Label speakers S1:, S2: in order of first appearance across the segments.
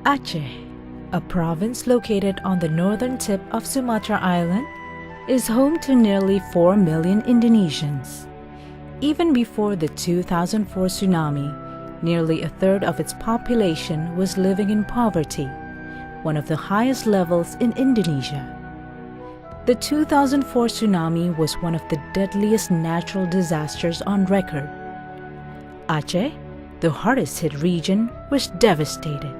S1: Aceh, a province located on the northern tip of Sumatra Island, is home to nearly 4 million Indonesians. Even before the 2004 tsunami, nearly a third of its population was living in poverty, one of the highest levels in Indonesia. The 2004 tsunami was one of the deadliest natural disasters on record. Aceh, the hardest hit region, was devastated.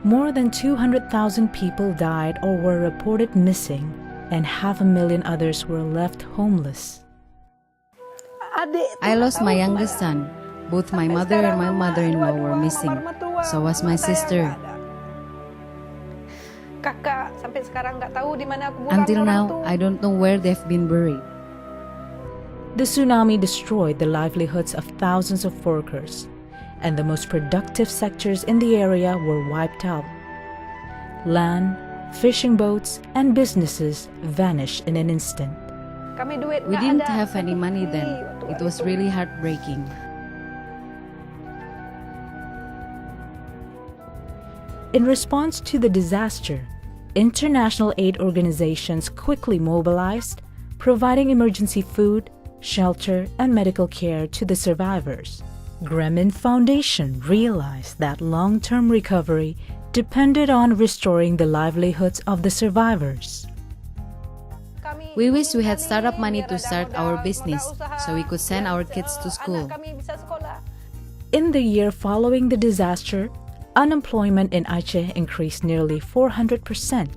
S1: More than 200,000 people died or were reported missing, and 500,000 others were left homeless.
S2: I lost my youngest son. Both my mother and my mother-in-law were missing. So was my sister. Until now, I don't know where they've been buried.
S1: The tsunami destroyed the livelihoods of thousands of workers, and the most productive sectors in the area were wiped out. Land, fishing boats, and businesses vanished in an instant.
S2: We didn't have any money then. It was really heartbreaking.
S1: In response to the disaster, international aid organizations quickly mobilized, providing emergency food, shelter, and medical care to the survivors. Grameen Foundation realized that long-term recovery depended on restoring the livelihoods of the survivors.
S2: We wish we had startup money to start our business so we could send our kids to school.
S1: In the year following the disaster, unemployment in Aceh increased nearly 400%,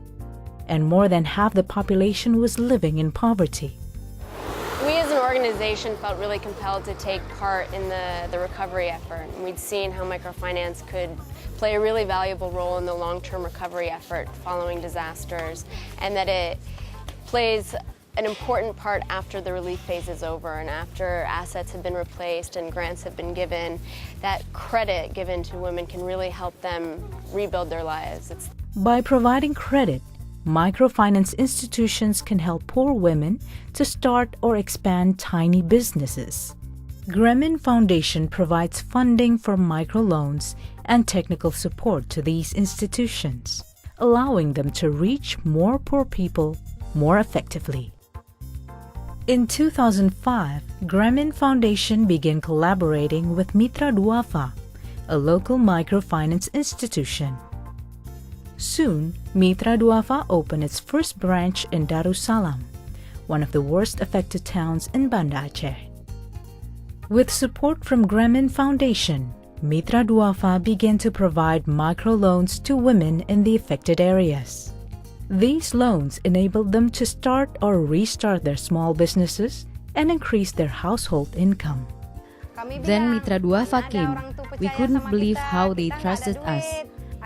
S1: and more than half the population was living in poverty.
S3: We as an organization felt really compelled to take part in the recovery effort. We'd seen how microfinance could play a really valuable role in the long-term recovery effort following disasters, and that it plays an important part after the relief phase is over and after assets have been replaced and grants have been given. That credit given to women can really help them rebuild their lives.
S1: By providing credit, microfinance institutions can help poor women to start or expand tiny businesses. Grameen Foundation provides funding for microloans and technical support to these institutions, allowing them to reach more poor people more effectively. In 2005, Grameen Foundation began collaborating with Mitra Duafa, a local microfinance institution. Soon, Mitra Duafa opened its first branch in Darussalam, one of the worst affected towns in Banda Aceh. With support from Grameen Foundation, Mitra Duafa began to provide microloans to women in the affected areas. These loans enabled them to start or restart their small businesses and increase their household income.
S2: Then Mitra Duafa came. We couldn't believe how they trusted us.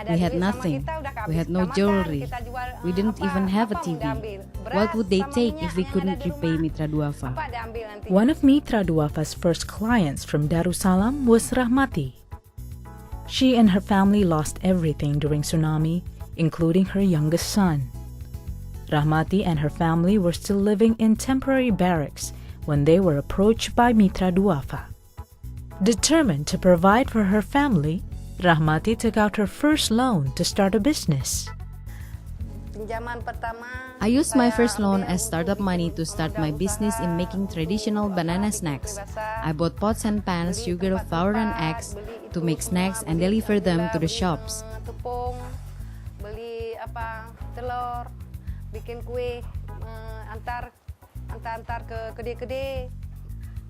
S2: We had nothing. We had no jewelry. We didn't even have a TV. What would they take if we couldn't repay Mitra Duafa?
S1: One of Mitra Duafa's first clients from Darussalam was Rahmati. She and her family lost everything during tsunami, including her youngest son. Rahmati and her family were still living in temporary barracks when they were approached by Mitra Duafa. Determined to provide for her family, Rahmati took out her first loan to start a business.
S2: I used my first loan as startup money to start my business in making traditional banana snacks. I bought pots and pans, sugar, flour and eggs to make snacks and deliver them to the shops.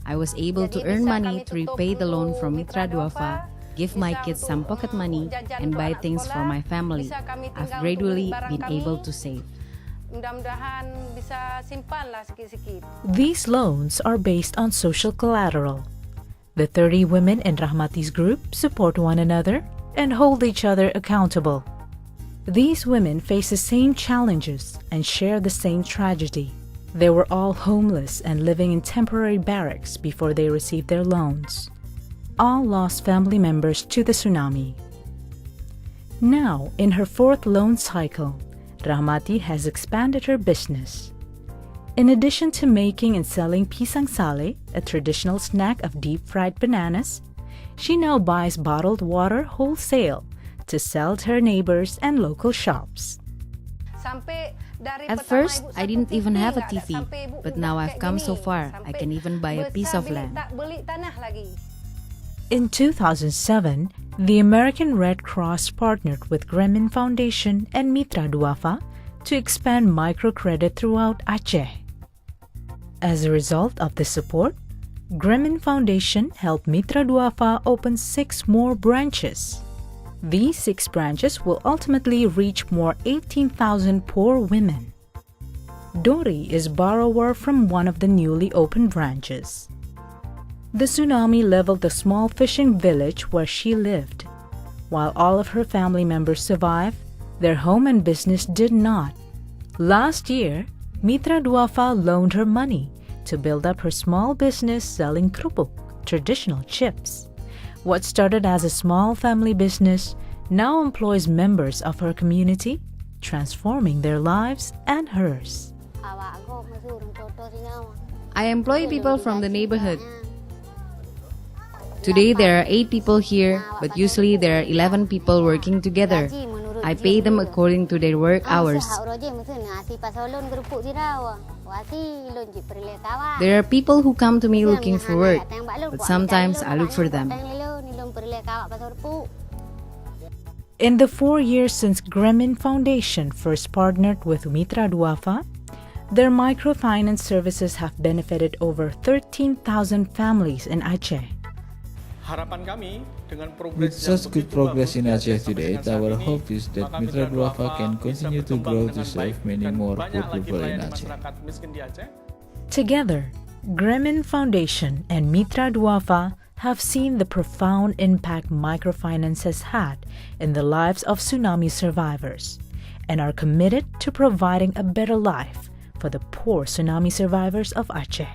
S2: I was able to earn money to repay the loan from Mitra Duafa, give my kids some pocket money, and buy things for my family. I've gradually been able to save.
S1: These loans are based on social collateral. The 30 women in Rahmati's group support one another and hold each other accountable. These women face the same challenges and share the same tragedy. They were all homeless and living in temporary barracks before they received their loans. All lost family members to the tsunami. Now, in her fourth loan cycle, Rahmati has expanded her business. In addition to making and selling pisang sale, a traditional snack of deep-fried bananas, she now buys bottled water wholesale to sell to her neighbors and local shops.
S2: At first, I didn't even have a TV, but now I've come so far, I can even buy a piece of land.
S1: In 2007, the American Red Cross partnered with Gremin Foundation and Mitra Duafa to expand microcredit throughout Aceh. As a result of this support, Gremin Foundation helped Mitra Duafa open 6 more branches. These 6 branches will ultimately reach more 18,000 poor women. Dori is borrower from one of the newly opened branches. The tsunami leveled the small fishing village where she lived. While all of her family members survived, their home and business did not. Last year, Mitra Duafa loaned her money to build up her small business selling kerupuk, traditional chips. What started as a small family business now employs members of her community, transforming their lives and hers.
S2: I employ people from the neighborhood. Today there are 8 people here, but usually there are 11 people working together. I pay them according to their work hours. There are people who come to me looking for work, but sometimes I look for them.
S1: In the 4 years since Gremin Foundation first partnered with Mitra Duafa, their microfinance services have benefited over 13,000 families in Aceh.
S4: With such good progress in Aceh today, our hope is that Mitra Duafa can continue to grow to serve many more poor people in Aceh.
S1: Together, Gremin Foundation and Mitra Duafa have seen the profound impact microfinance has had in the lives of tsunami survivors and are committed to providing a better life for the poor tsunami survivors of Aceh.